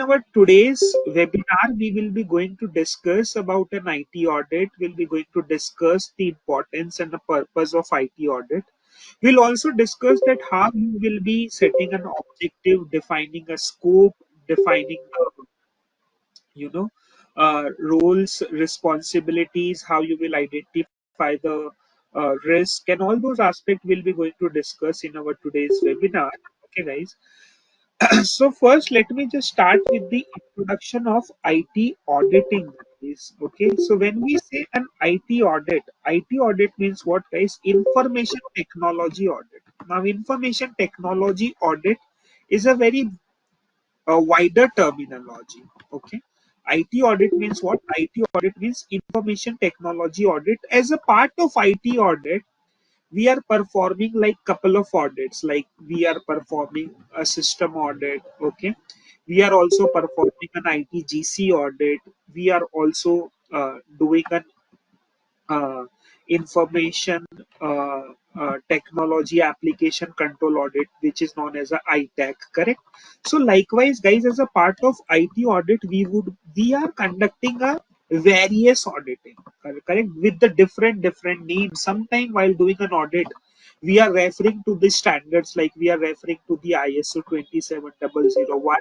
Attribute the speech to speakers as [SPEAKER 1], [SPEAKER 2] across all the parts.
[SPEAKER 1] our today's webinar, we will be going to discuss about an IT audit. We'll be going to discuss the importance and the purpose of IT audit. We'll also discuss that how you will be setting an objective, defining a scope, defining the roles, responsibilities, how you will identify the risk, and all those aspects we'll be going to discuss in our today's webinar. Okay, guys. So first, let me just start with the introduction of IT auditing. Guys. Okay, so when we say an IT audit means what, guys? Information technology audit. Now, information technology audit is a very wider terminology. Okay, IT audit means what? IT audit means information technology audit. As a part of IT audit, we are performing like couple of audits, like we are performing a system audit. Okay, we are also performing an ITGC audit. We are also doing an uh, information technology application control audit, which is known as a ITAC. Correct. So likewise, guys, as a part of IT audit, we are conducting a various auditing. Correct, with the different names. Sometime while doing an audit, we are referring to the standards, like we are referring to the ISO 27001.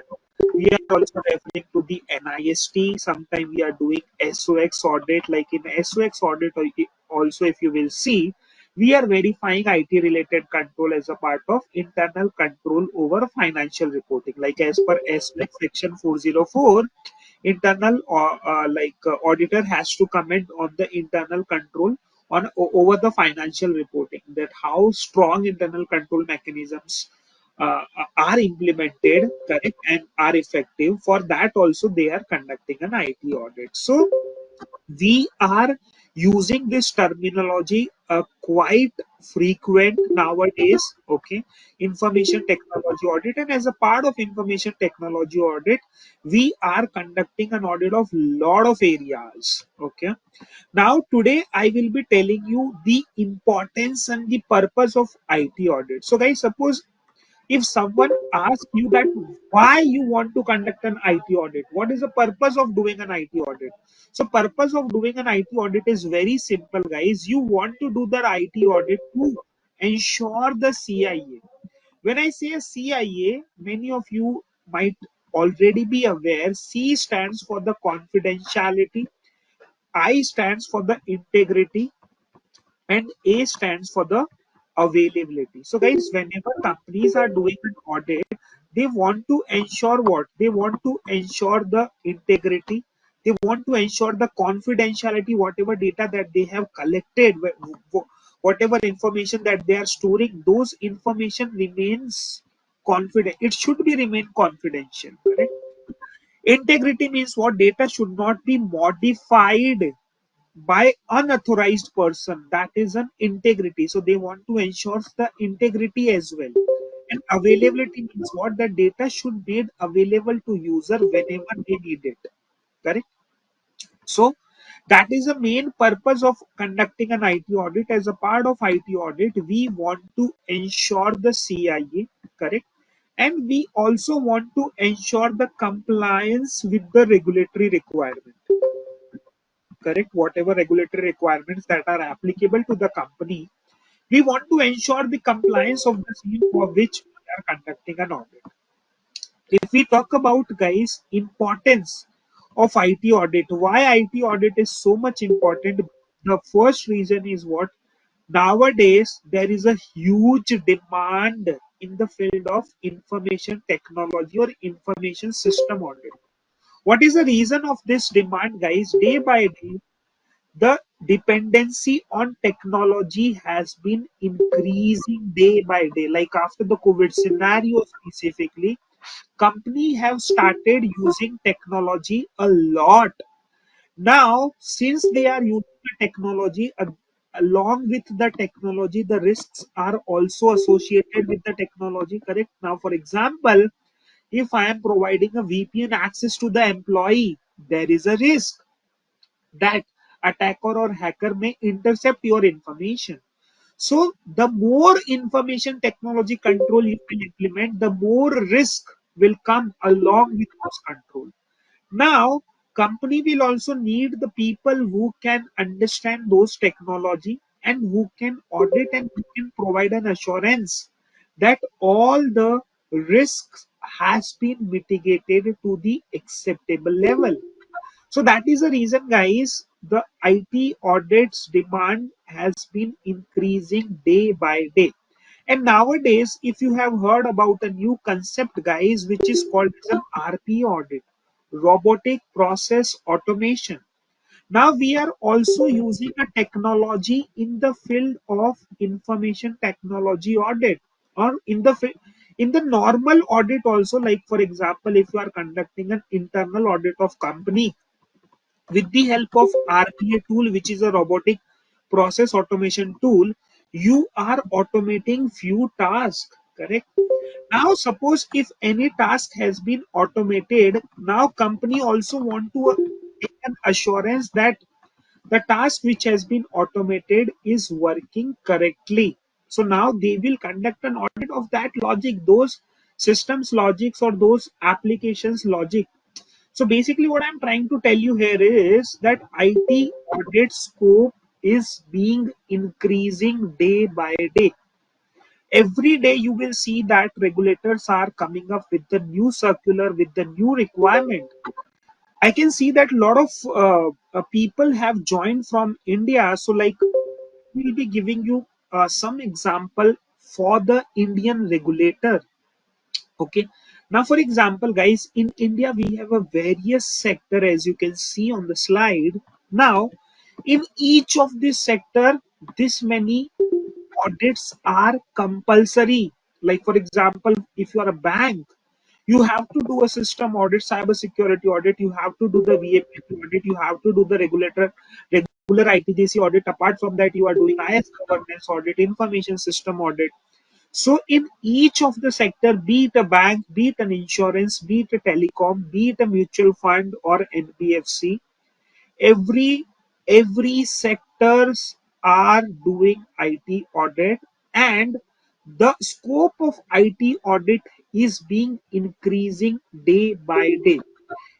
[SPEAKER 1] We are also referring to the NIST. Sometimes we are doing SOX audit. Like in SOX audit, also if you will see, we are verifying IT related control as a part of internal control over financial reporting. Like as per SOX section 404, internal auditor has to comment on the internal control over the financial reporting, that how strong internal control mechanisms are implemented, correct, and are effective. For that also they are conducting an IT audit. So we are using this terminology quite frequent nowadays. Okay, information technology audit, and as a part of information technology audit, we are conducting an audit of lot of areas. Okay, now today I will be telling you the importance and the purpose of IT audit. So guys, suppose if someone asks you that why you want to conduct an IT audit, what is the purpose of doing an IT audit? So purpose of doing an IT audit is very simple, guys. You want to do the IT audit to ensure the CIA. When I say CIA, many of you might already be aware. C stands for the confidentiality, I stands for the integrity, and A stands for the availability. So guys, whenever companies are doing an audit, they want to ensure what? They want to ensure the integrity. They want to ensure the confidentiality, whatever data that they have collected, whatever information that they are storing, those information remains confident. It should be remain confidential, correct? Integrity means what? Data should not be modified by unauthorized person. That is an integrity, so they want to ensure the integrity as well. And availability means what? The data should be made available to user whenever they need it, correct? So that is the main purpose of conducting an IT audit. As a part of IT audit, we want to ensure the CIA, correct, and we also want to ensure the compliance with the regulatory requirement, correct, whatever regulatory requirements that are applicable to the company. We want to ensure the compliance of the same, for which we are conducting an audit. If we talk about, guys, importance of IT audit, why IT audit is so much important, the first reason is what? Nowadays there is a huge demand in the field of information technology or information system audit. What is the reason of this demand, guys? Day by day, the dependency on technology has been increasing day by day. Like after the COVID scenario specifically, company have started using technology a lot. Now since they are using the technology, along with the technology, the risks are also associated with the technology, correct? Now for example, if I am providing a VPN access to the employee, there is a risk that attacker or hacker may intercept your information. So the more information technology control you will implement, the more risk will come along with those control. Now, company will also need the people who can understand those technology and who can audit and who can provide an assurance that all the risks has been mitigated to the acceptable level. So that is the reason, guys, the IT audits demand has been increasing day by day. And nowadays, if you have heard about a new concept, guys, which is called as an RP audit, robotic process automation. Now we are also using a technology in the field of information technology audit, or in the normal audit also. Like for example, if you are conducting an internal audit of company, with the help of RPA tool, which is a robotic process automation tool, you are automating few tasks, correct? Now, suppose if any task has been automated, now company also want to take an assurance that the task which has been automated is working correctly. So now they will conduct an audit of that logic, those systems logics or those applications logic. So basically, what I'm trying to tell you here is that IT audit scope is being increasing day by day. Every day, you will see that regulators are coming up with the new circular, with the new requirement. I can see that a lot of people have joined from India. So, like, we'll be giving you some example for the Indian regulator. Okay. Now, for example, guys, in India, we have a various sector, as you can see on the slide. Now, in each of this sector, this many audits are compulsory. Like, for example, if you are a bank, you have to do a system audit, cyber security audit, you have to do the VAPT audit, you have to do the regular ITGC audit. Apart from that, you are doing IS governance audit, information system audit. So in each of the sector, be it a bank, be it an insurance, be it a telecom, be it a mutual fund or NBFC, every every sectors are doing IT audit, and the scope of IT audit is being increasing day by day.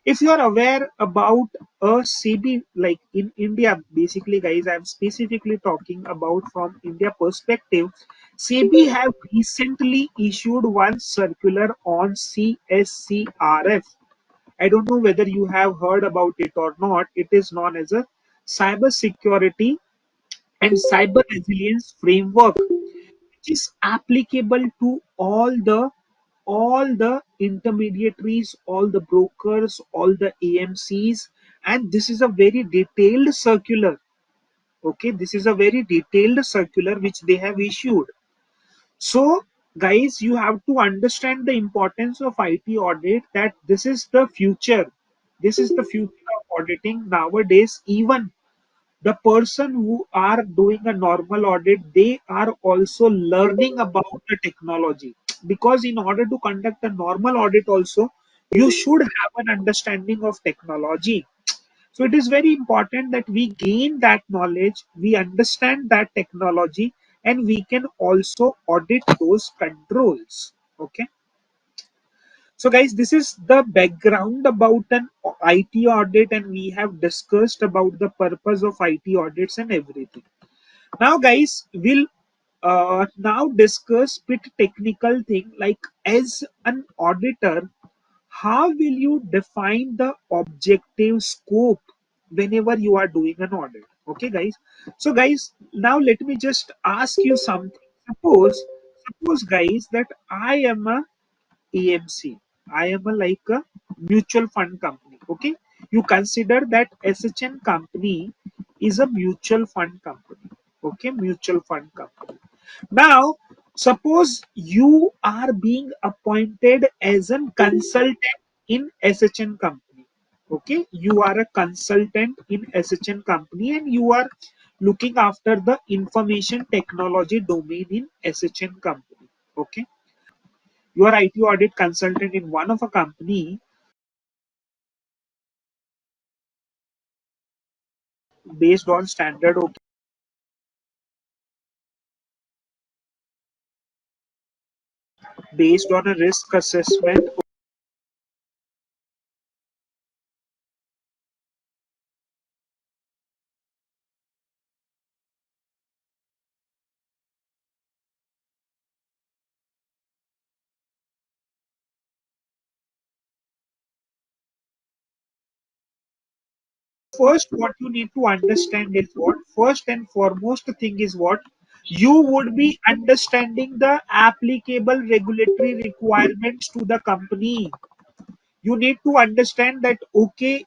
[SPEAKER 1] If you are aware about a CB, like in India, basically, guys, I'm specifically talking about from India perspective. CB have recently issued one circular on CSCRF. I don't know whether you have heard about it or not. It is known as a cyber security and cyber resilience framework, which is applicable to all the intermediaries, all the brokers, all the AMCs, and this is a very detailed circular. Okay, this is a very detailed circular which they have issued. So, guys, you have to understand the importance of IT audit, that this is the future. This is the future of auditing nowadays. Even the person who are doing a normal audit, they are also learning about the technology, because in order to conduct a normal audit also, you should have an understanding of technology. So it is very important that we gain that knowledge, we understand that technology, and we can also audit those controls. Okay. So, guys, this is the background about an IT audit, and we have discussed about the purpose of IT audits and everything. Now, guys, we'll now discuss bit technical thing, like as an auditor, how will you define the objective scope whenever you are doing an audit? Okay, guys. So, guys, now let me just ask you something. Suppose, guys, that I am a AMC. I am a, like a mutual fund company. Okay, you consider that SHN company is a mutual fund company. Okay, mutual fund company. Now, suppose you are being appointed as a consultant in SHN company. Okay, you are a consultant in SHN company and you are looking after the information technology domain in SHN company. Okay, you are IT audit consultant in one of a company based on standard, okay, based on a risk assessment. first what you need to understand is what? First and foremost thing is what? You would be understanding the applicable regulatory requirements to the company. You need to understand that, okay,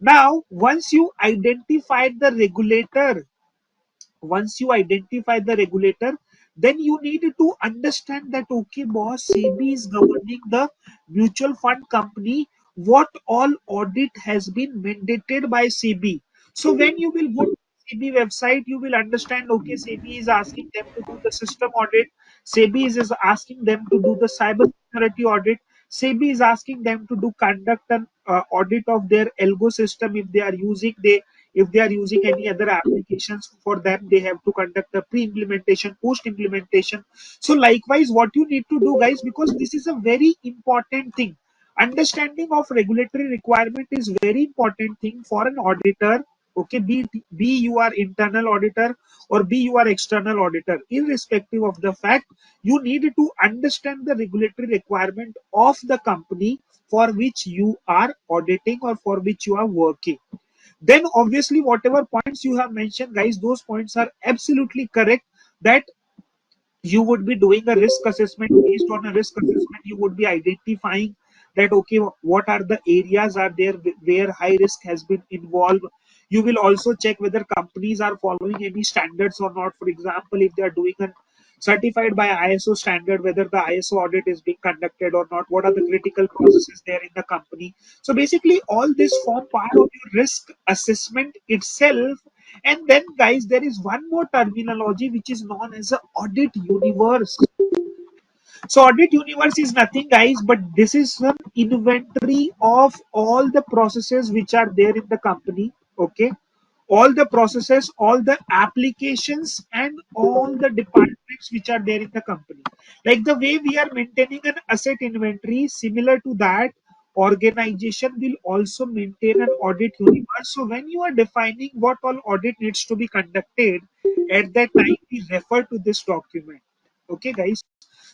[SPEAKER 1] now once you identified the regulator, once you identify the regulator, then you need to understand that, okay boss, SEBI is governing the mutual fund company. What all audit has been mandated by SEBI? So when you will go to SEBI website, you will understand, okay, SEBI is asking them to do the system audit, SEBI is asking them to do the cyber security audit, SEBI is asking them to do conduct an audit of their algo system. If they are using, they if they are using any other applications, for them they have to conduct a pre-implementation, post-implementation. So likewise what you need to do, guys, because this is a very important thing, understanding of regulatory requirement is very important thing for an auditor. Okay, be you are internal auditor or be you are external auditor, irrespective of the fact, you need to understand the regulatory requirement of the company for which you are auditing or for which you are working. Then obviously whatever points you have mentioned, guys, those points are absolutely correct, that you would be doing a risk assessment. Based on a risk assessment, you would be identifying that, okay, what are the areas are there where high risk has been involved. You will also check whether companies are following any standards or not. For example, if they are doing an certified by ISO standard, whether the ISO audit is being conducted or not, what are the critical processes there in the company. So basically all this form part of your risk assessment itself. And then, guys, there is one more terminology which is known as a audit universe. So audit universe is nothing, guys, but this is an inventory of all the processes which are there in the company. Okay, all the processes, all the applications, and all the departments which are there in the company. Like the way we are maintaining an asset inventory, similar to that, organization will also maintain an audit universe. So when you are defining what all audit needs to be conducted, at that time we refer to this document. Okay, guys.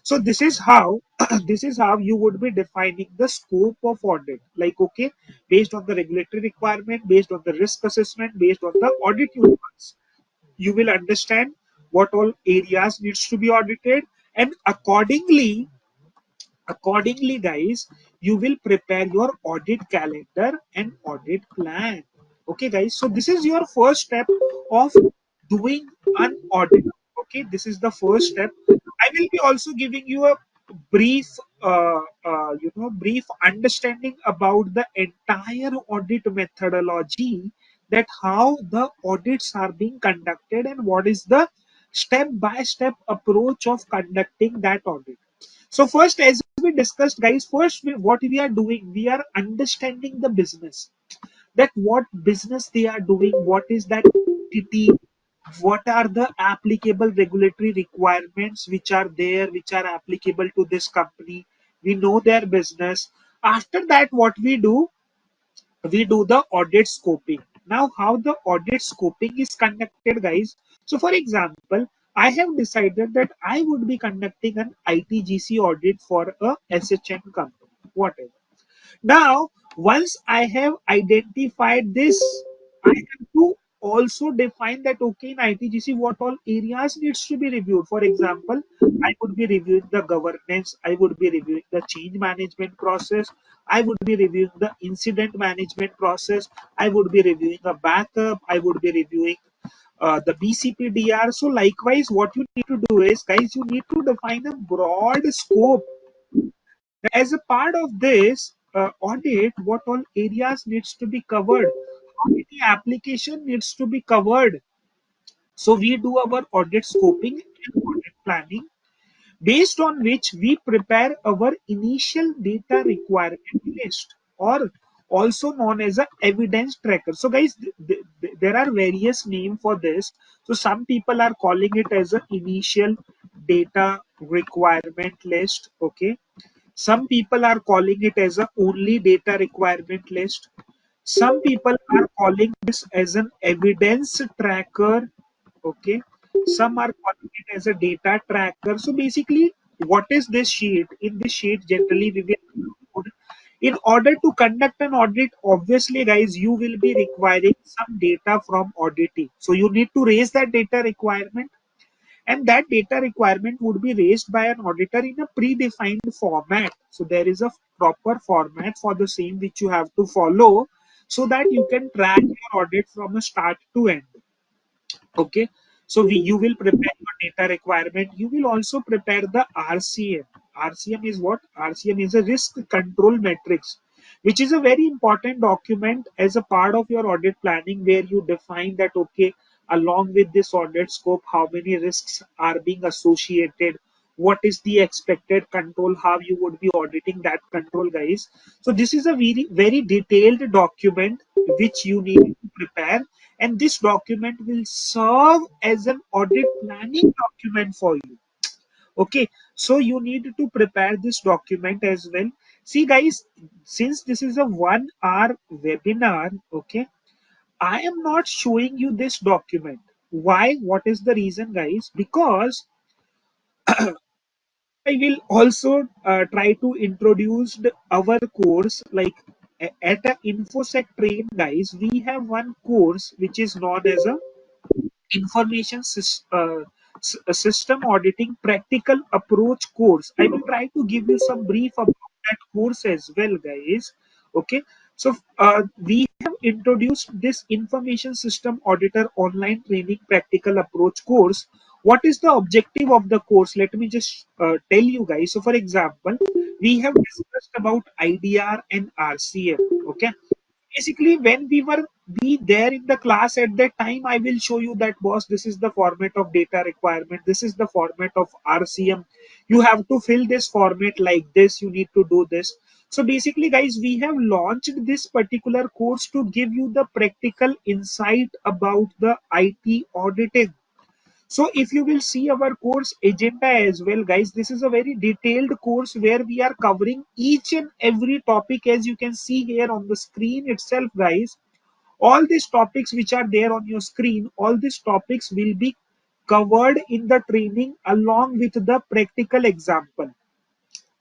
[SPEAKER 1] So this is how this is how you would be defining the scope of audit. Like, okay, based on the regulatory requirement, based on the risk assessment, based on the audit universe, you will understand what all areas needs to be audited, and accordingly, guys, you will prepare your audit calendar and audit plan. Okay, guys, so this is your first step of doing an audit. Okay, this is the first step. I will be also giving you a brief brief understanding about the entire audit methodology, that how the audits are being conducted and what is the step by step approach of conducting that audit. So first, as we discussed, guys, what we are doing, we are understanding the business, that what business they are doing, what is that entity, what are the applicable regulatory requirements which are there, which are applicable to this company. We know their business. After that, what we do the audit scoping. Now, how the audit scoping is conducted, guys? So, for example, I have decided that I would be conducting an ITGC audit for a SHN company, whatever. Now, once I have identified this, I have to also define that, okay, in ITGC, what all areas needs to be reviewed. For example, I would be reviewing the governance, I would be reviewing the change management process, I would be reviewing the incident management process, I would be reviewing a backup, I would be reviewing the BCPDR. So likewise, what you need to do is, guys, you need to define a broad scope. As a part of this audit, what all areas needs to be covered, how many application needs to be covered. So we do our audit scoping and audit planning, based on which we prepare our initial data requirement list, or also known as a evidence tracker. So guys, there are various names for this. So some people are calling it as an initial data requirement list. Okay, some people are calling it as a only data requirement list. Some people are calling this as an evidence tracker. Okay. Some are calling it as a data tracker. So basically, what is this sheet? In this sheet, generally we will include In order to conduct an audit, obviously guys, you will be requiring some data from auditing. So you need to raise that data requirement, and that data requirement would be raised by an auditor in a predefined format. So there is a proper format for the same which you have to follow, so that you can track your audit from a start to end. Okay. So you will prepare your data requirement. You will also prepare the RCM. RCM is what? RCM is a risk control matrix, which is a very important document as a part of your audit planning, where you define that, okay, along with this audit scope, how many risks are being associated, what is the expected control, how you would be auditing that control, guys. So this is a very detailed document which you need to prepare, and this document will serve as an audit planning document for you. Okay, so you need to prepare this document as well. See guys, since this is a 1 hour webinar, okay, I am not showing you this document. Why? What is the reason, guys? Because I will also try to introduce our course, like at a InfosecTrain, guys. We have one course which is known as a system auditing practical approach course. I will try to give you some brief about that course as well, guys. Okay, so we have introduced this information system auditor online training practical approach course. What is the objective of the course? Let me just tell you, guys. So for example, we have discussed about IDR and RCM. Okay, basically when we were be there in the class at that time, I will show you that, boss, this is the format of data requirement, this is the format of RCM, you have to fill this format like this, you need to do this. So basically guys, we have launched this particular course to give you the practical insight about the IT auditing. So if you will see our course agenda as well, guys, this is a very detailed course where we are covering each and every topic, as you can see here on the screen itself, guys. All these topics which are there on your screen, all these topics will be covered in the training along with the practical example.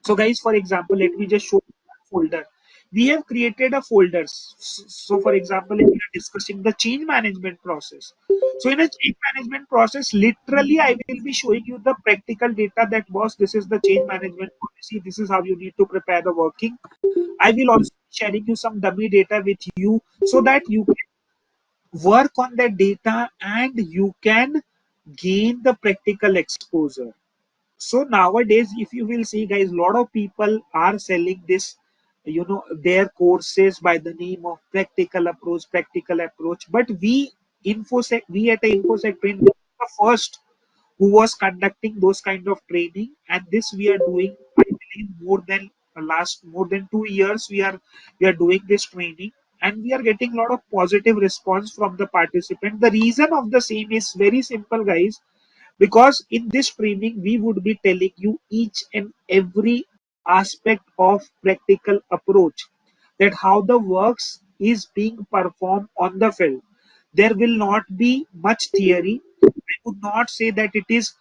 [SPEAKER 1] So guys, for example, let me just show you one folder. We have created a folders. So for example, if we are discussing the change management process. So in a change management process, literally I will be showing you the practical data that, boss, this is the change management policy. This is how you need to prepare the working. I will also be sharing you some dummy data with you, so that you can work on that data and you can gain the practical exposure. So nowadays, if you will see, guys, a lot of people are selling this, their courses by the name of practical approach. But we at the infosec train, we are the first who was conducting those kind of training, and this we are doing, I believe, more than 2 years. We are doing this training, and we are getting a lot of positive response from the participant. The reason of the same is very simple, guys, because in this training we would be telling you each and every aspect of practical approach, that how the works is being performed on the field. There will not be much theory. I would not say that it is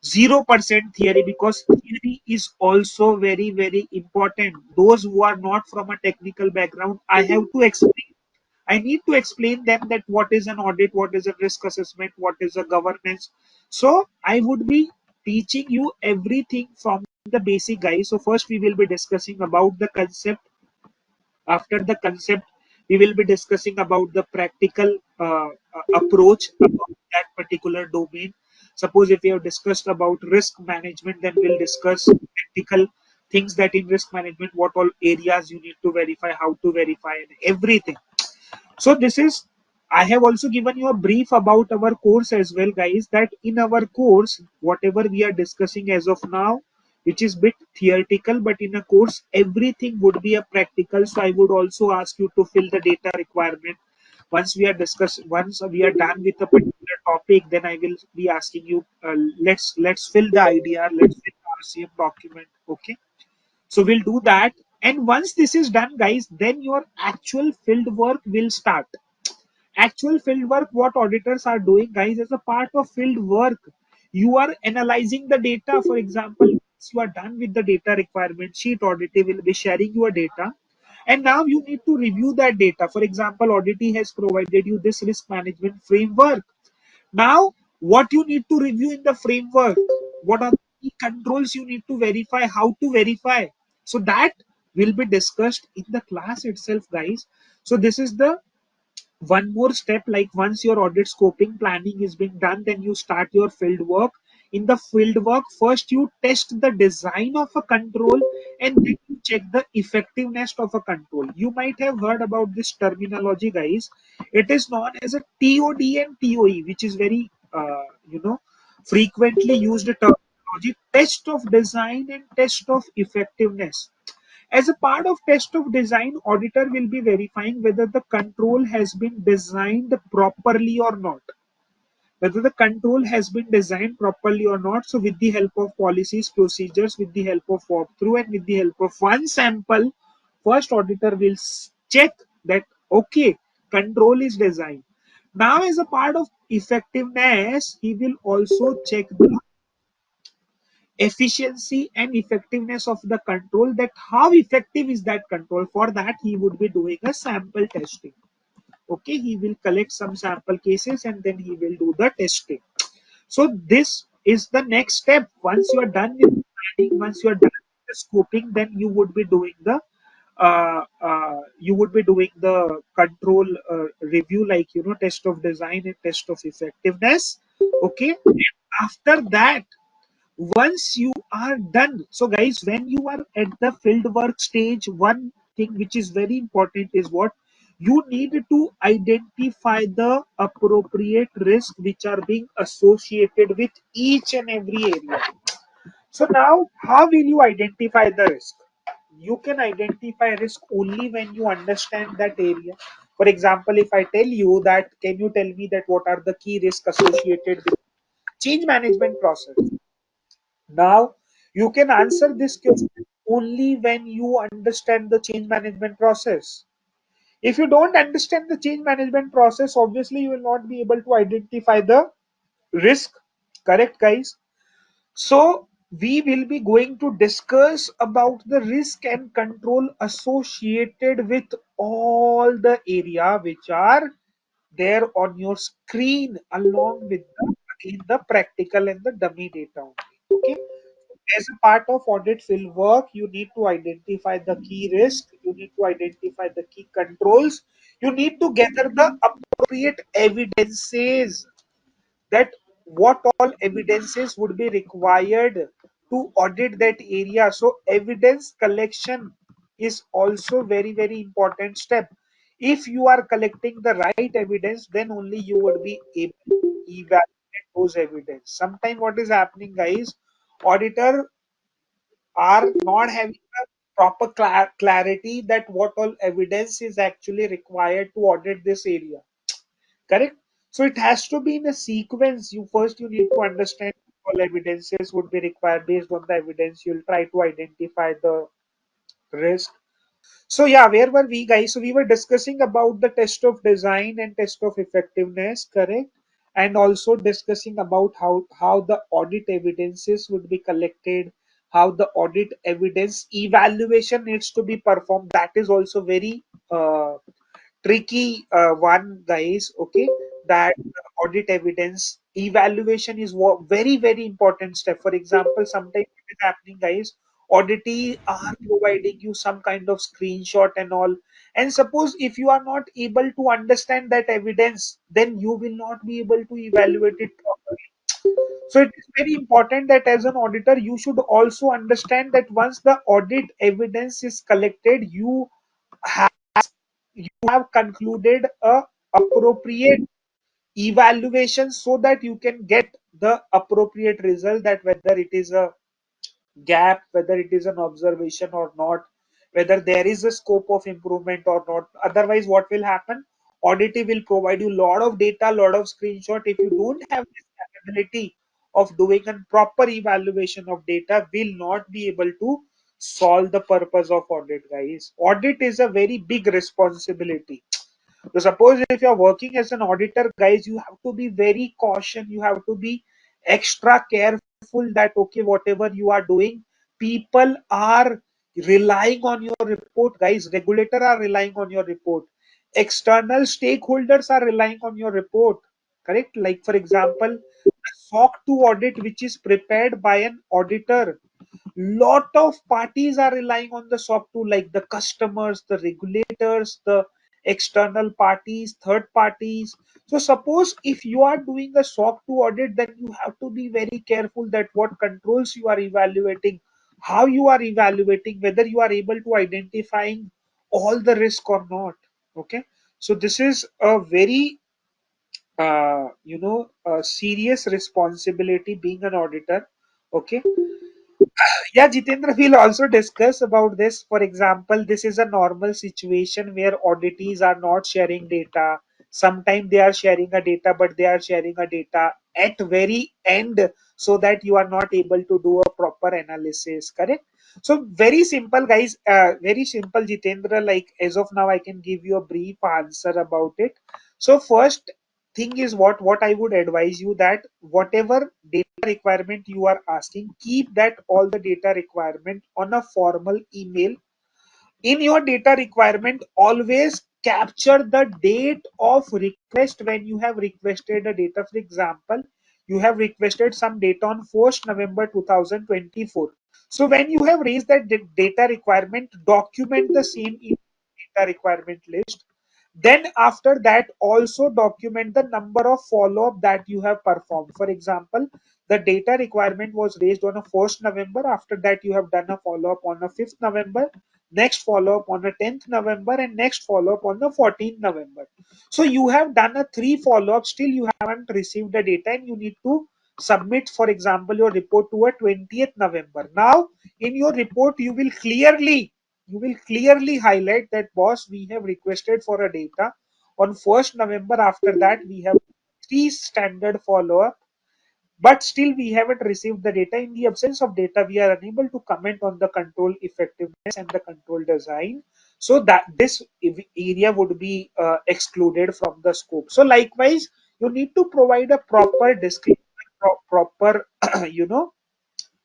[SPEAKER 1] 0% theory, because theory is also very important. Those who are not from a technical background, I need to explain them that what is an audit, what is a risk assessment, what is a governance. So I would be teaching you everything from the basic, guys. So first we will be discussing about the concept. After the concept, we will be discussing about the practical approach about that particular domain. Suppose if we have discussed about risk management, then we'll discuss practical things, that in risk management, what all areas you need to verify, how to verify, and everything. So this is, I have also given you a brief about our course as well, guys, that in our course, whatever we are discussing as of now, which is bit theoretical, but in a course, everything would be a practical. So I would also ask you to fill the data requirement. Once we are done with a particular topic, then I will be asking you, let's fill the idea, let's fill the RCM document. Okay. So we'll do that. And once this is done, guys, then your actual field work will start. Actual field work, what auditors are doing, guys, as a part of field work, you are analyzing the data. For example, once you are done with the data requirement sheet, auditor will be sharing your data. And now you need to review that data. For example, Audit has provided you this risk management framework. Now, what you need to review in the framework? What are the key controls you need to verify? How to verify? So that will be discussed in the class itself, guys. So this is the one more step. Like once your audit scoping planning is being done, then you start your field work. In the field work, first you test the design of a control, and then you check the effectiveness of a control. You might have heard about this terminology, guys. It is known as a TOD and TOE, which is very frequently used terminology: test of design and test of effectiveness. As a part of test of design, auditor will be verifying whether the control has been designed properly or not. Whether the control has been designed properly or not. So with the help of policies, procedures, with the help of walkthrough, and with the help of one sample, first auditor will check that okay, control is designed. Now as a part of effectiveness, he will also check the efficiency and effectiveness of the control, that how effective is that control. For that he would be doing a sample testing. Okay, he will collect some sample cases and then he will do the testing. So this is the next step. Once you are done with planning, once you are done with the scoping, then you would be doing the control review, like test of design and test of effectiveness. Okay, after that, once you are done, so guys, when you are at the field work stage, one thing which is very important is what you need to identify: the appropriate risk which are being associated with each and every area. So now, how will you identify the risk? You can identify risk only when you understand that area. For example, if I tell you that, can you tell me that what are the key risks associated with change management process? Now, you can answer this question only when you understand the change management process. If you don't understand the change management process, obviously you will not be able to identify the risk. Correct, guys? So, we will be going to discuss about the risk and control associated with all the area which are there on your screen, along with the practical and the dummy data only. Okay, as a part of audit field work, you need to identify the key risk, you need to identify the key controls, you need to gather the appropriate evidences, that what all evidences would be required to audit that area. So evidence collection is also very, very important step. If you are collecting the right evidence, then only you would be able to evaluate those evidence. Sometimes what is happening, guys, auditor are not having a proper clarity that what all evidence is actually required to audit this area. Correct? So it has to be in a sequence. You need to understand all evidences would be required. Based on the evidence, you'll try to identify the risk. So yeah, where were we, guys? So we were discussing about the test of design and test of effectiveness, correct? And also discussing about how the audit evidences would be collected, how the audit evidence evaluation needs to be performed. That is also very tricky one, guys. Okay, that audit evidence evaluation is very, very important step. For example, sometimes it is happening, guys, auditee are providing you some kind of screenshot and all, and suppose if you are not able to understand that evidence, then you will not be able to evaluate it properly. So it is very important that as an auditor you should also understand that once the audit evidence is collected, have you have concluded a appropriate evaluation, so that you can get the appropriate result, that whether it is a gap, whether it is an observation or not, whether there is a scope of improvement or not. Otherwise, what will happen? Audit will provide you lot of data, lot of screenshot. If you don't have this capability of doing a proper evaluation of data, will not be able to solve the purpose of audit, guys. Audit is a very big responsibility. So suppose if you're working as an auditor, guys, you have to be very cautious. You have to be extra careful that okay, whatever you are doing, people are relying on your report, guys. Regulator are relying on your report. External stakeholders are relying on your report. Correct? Like for example, SOC 2 audit, which is prepared by an auditor. Lot of parties are relying on the SOC 2, like the customers, the regulators, the external parties, third parties. So suppose if you are doing a SOC 2 audit, then you have to be very careful that what controls you are evaluating, how you are evaluating, whether you are able to identifying all the risk or not. Okay. So this is a very a serious responsibility being an auditor. Okay. Yeah, Jitendra will also discuss about this. For example, this is a normal situation where auditees are not sharing data. Sometimes they are sharing a data, but they are sharing a data at very end so that you are not able to do a proper analysis. Correct? So very simple, guys. Very simple, Jitendra. Like as of now, I can give you a brief answer about it. So first thing is what I would advise you that whatever data requirement you are asking, keep that all the data requirement on a formal email. In your data requirement, always capture the date of request when you have requested a data. For example, you have requested some data on 1st November 2024. So when you have raised that data requirement, document the same in data requirement list. Then after that, also document the number of follow-up that you have performed. For example, the data requirement was raised on a 1st November. After that, you have done a follow-up on a 5th November, next follow-up on a 10th November, and next follow-up on the 14th November. So you have done a 3 follow-up, still you haven't received the data, and you need to submit, for example, your report to a 20th November. Now, in your report, you will clearly highlight that, boss, we have requested for a data on 1st November. After that, we have 3 standard follow-up, but still we haven't received the data. In the absence of data, we are unable to comment on the control effectiveness and the control design. So that this area would be excluded from the scope. So likewise, you need to provide a proper description, proper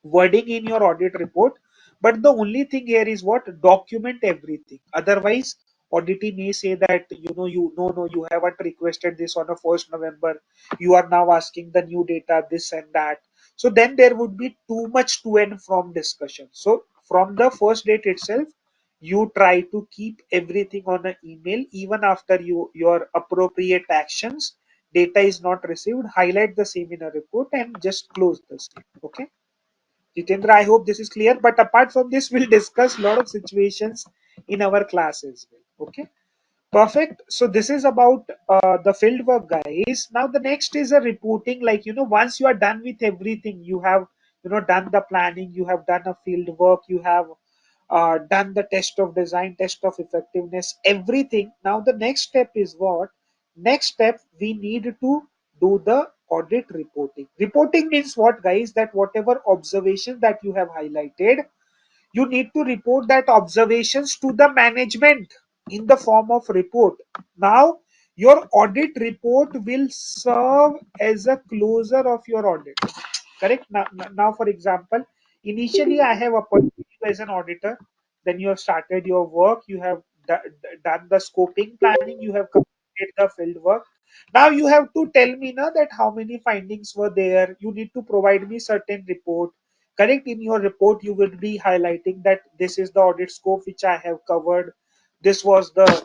[SPEAKER 1] wording in your audit report. But the only thing here is what, document everything. Otherwise, auditee may say that you no, you haven't requested this on the 1st November. You are now asking the new data, this and that. So then there would be too much to and from discussion. So from the first date itself, you try to keep everything on an email. Even after your appropriate actions, data is not received, highlight the same in a report and just close the same. Okay. Jitendra, I hope this is clear. But apart from this, we'll discuss a lot of situations in our class as well. Okay, perfect. So this is about the field work, guys. Now the next is a reporting. Like once you are done with everything, you have done the planning, you have done a field work, you have done the test of design, test of effectiveness, everything. Now the next step is what? Next step, we need to do the audit reporting. Reporting means what, guys? That whatever observations that you have highlighted, you need to report that observations to the management in the form of report. Now your audit report will serve as a closure of your audit. Correct. Now, for example, initially I have appointed you as an auditor. Then you have started your work. You have done the scoping planning. You have completed the field work. Now you have to tell me now that how many findings were there. You need to provide me certain report. Correct. In your report, you will be highlighting that this is the audit scope which I have covered. This was the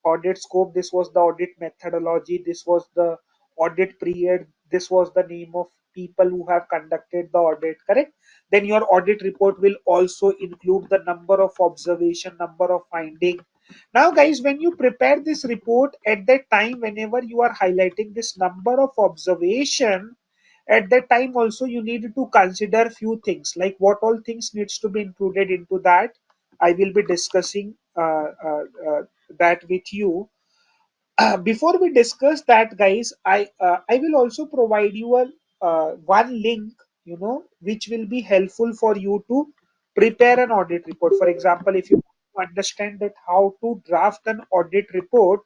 [SPEAKER 1] audit scope, this was the audit methodology, this was the audit period, this was the name of people who have conducted the audit. Correct. Then your audit report will also include the number of observation, number of finding. Now guys, when you prepare this report, at that time whenever you are highlighting this number of observation, at that time also you need to consider few things, like what all things needs to be included into that. I will be discussing that with you. Before we discuss that, guys, I will also provide you a one link, which will be helpful for you to prepare an audit report. For example, if you want to understand that how to draft an audit report,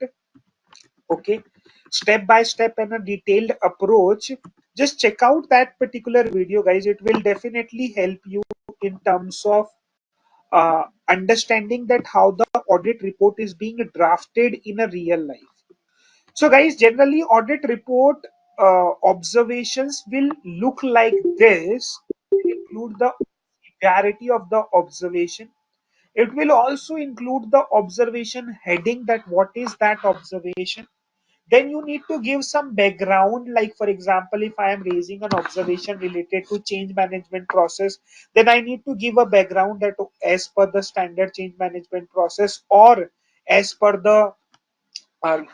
[SPEAKER 1] okay, step by step and a detailed approach, just check out that particular video, guys. It will definitely help you in terms of understanding that how the audit report is being drafted in a real life. So, guys, generally, audit report observations will look like this. Will include the severity of the observation. It will also include the observation heading, that what is that observation. Then you need to give some background, like for example, if I am raising an observation related to change management process, then I need to give a background that as per the standard change management process, or as per the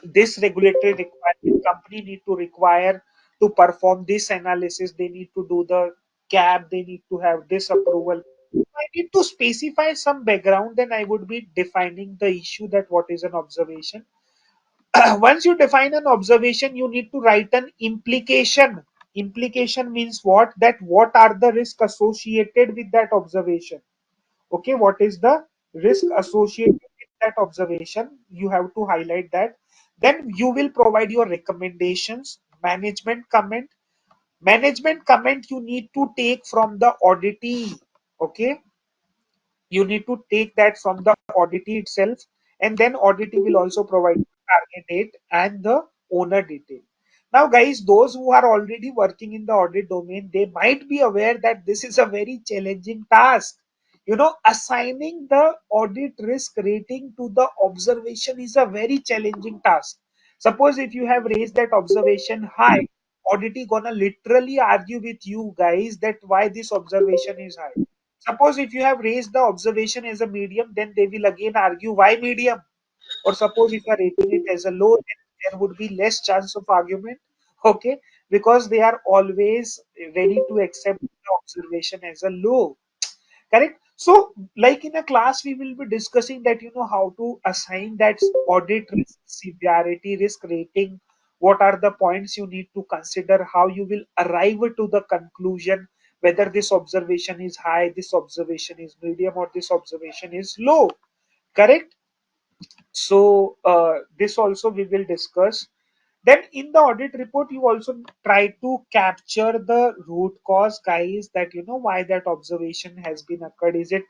[SPEAKER 1] this regulatory requirement, company need to require to perform this analysis, they need to do the cap, they need to have this approval. I need to specify some background, then I would be defining the issue, that what is an observation. Once you define an observation, you need to write an implication. Implication means what? That what are the risks associated with that observation? Okay, what is the risk associated with that observation? You have to highlight that. Then you will provide your recommendations, management comment. Management comment you need to take from the auditee. Okay, you need to take that from the auditee itself, and then auditee will also provide target date and the owner detail. Now guys, those who are already working in the audit domain, they might be aware that this is a very challenging task. Assigning the audit risk rating to the observation is a very challenging task. Suppose if you have raised that observation high, auditee gonna literally argue with you guys that why this observation is high. Suppose if you have raised the observation as a medium, then they will again argue why medium. Or suppose if you are rating it as a low, then there would be less chance of argument. Okay, because they are always ready to accept the observation as a low. Correct. So, like in a class, we will be discussing that how to assign that audit risk, severity risk rating. What are the points you need to consider? How you will arrive to the conclusion whether this observation is high, this observation is medium, or this observation is low. Correct. So this also we will discuss. Then in the audit report, you also try to capture the root cause, guys, that why that observation has been occurred. Is it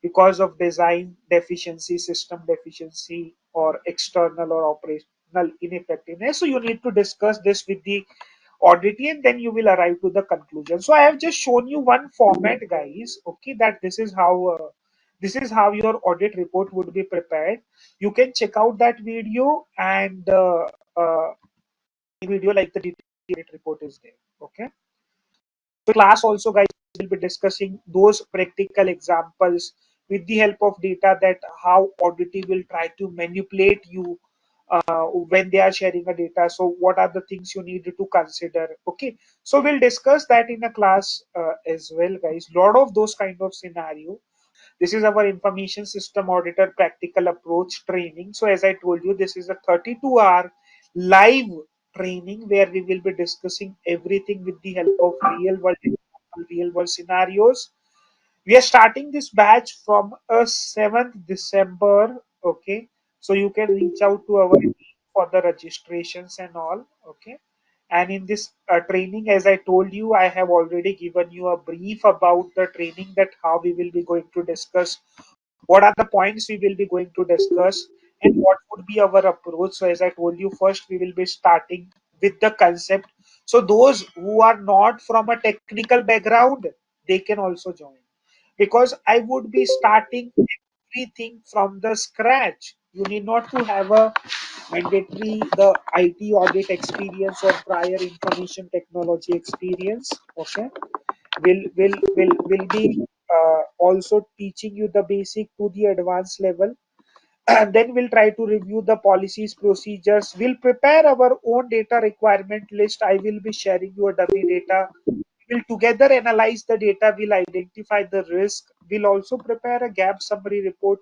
[SPEAKER 1] because of design deficiency, system deficiency, or external or operational ineffectiveness? So you need to discuss this with the auditee, and then you will arrive to the conclusion. So I have just shown you one format, guys. Okay, that this is how your audit report would be prepared. You can check out that video, and video like the detailed report is there. Okay. So class also, guys, will be discussing those practical examples with the help of data, that how auditee will try to manipulate you when they are sharing a data. So what are the things you need to consider? Okay. So we'll discuss that in a class as well, guys. Lot of those kind of scenario. This is our information system auditor practical approach training. So as I told you, this is a 32-hour live training where we will be discussing everything with the help of real world scenarios. We are starting this batch from 7th December. Okay, so you can reach out to our team for the registrations and all. Okay, and in this training, as I told you, I have already given you a brief about the training, that how we will be going to discuss, what are the points we will be going to discuss, and what would be our approach. So as I told you, first we will be starting with the concept. So those who are not from a technical background, they can also join, because I would be starting everything from the scratch. You need not to have a mandatory the IT audit experience or prior information technology experience. Okay, will be also teaching you the basic to the advanced level, and then we'll try to review the policies, procedures. We'll prepare our own data requirement list. I will be sharing you a dummy data. We'll together analyze the data. We'll identify the risk. We'll also prepare a gap summary report.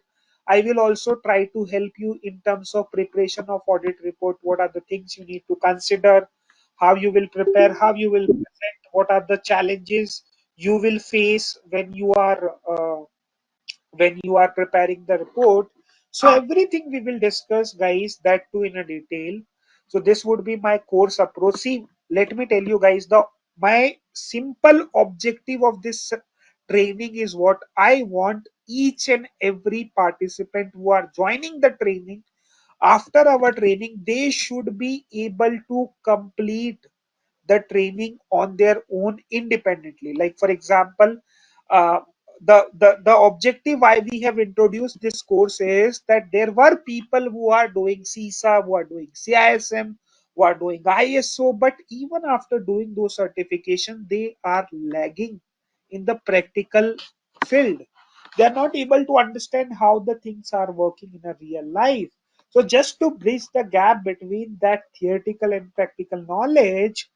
[SPEAKER 1] I will also try to help you in terms of preparation of audit report. What are the things you need to consider? How you will prepare? How you will present? What are the challenges you will face when you are preparing the report? So everything we will discuss, guys, that too in a detail. So this would be my course approach. See, let me tell you, guys, the my simple objective of this training is what I want each and every participant who are joining the training. After our training, they should be able to complete the training on their own independently. Like for example, uh, the objective why we have introduced this course is that there were people who are doing CISA, who are doing CISM, who are doing ISO, but even after doing those certifications, they are lagging in the practical field. They are not able to understand how the things are working in a real life. So just to bridge the gap between that theoretical and practical knowledge,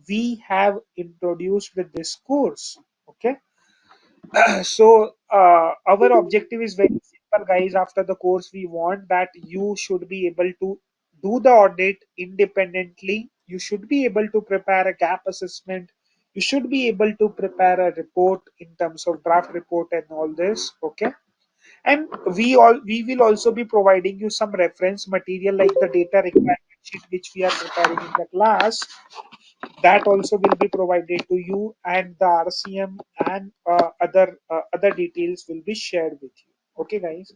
[SPEAKER 1] we have introduced with this course. Okay. So our objective is very simple, guys. After the course, we want that you should be able to do the audit independently. You should be able to prepare a gap assessment. You should be able to prepare a report in terms of draft report and all this. Okay. And we will also be providing you some reference material like the data requirement sheet which we are preparing in the class. That also will be provided to you, and the RCM and other details will be shared with you. Okay, guys.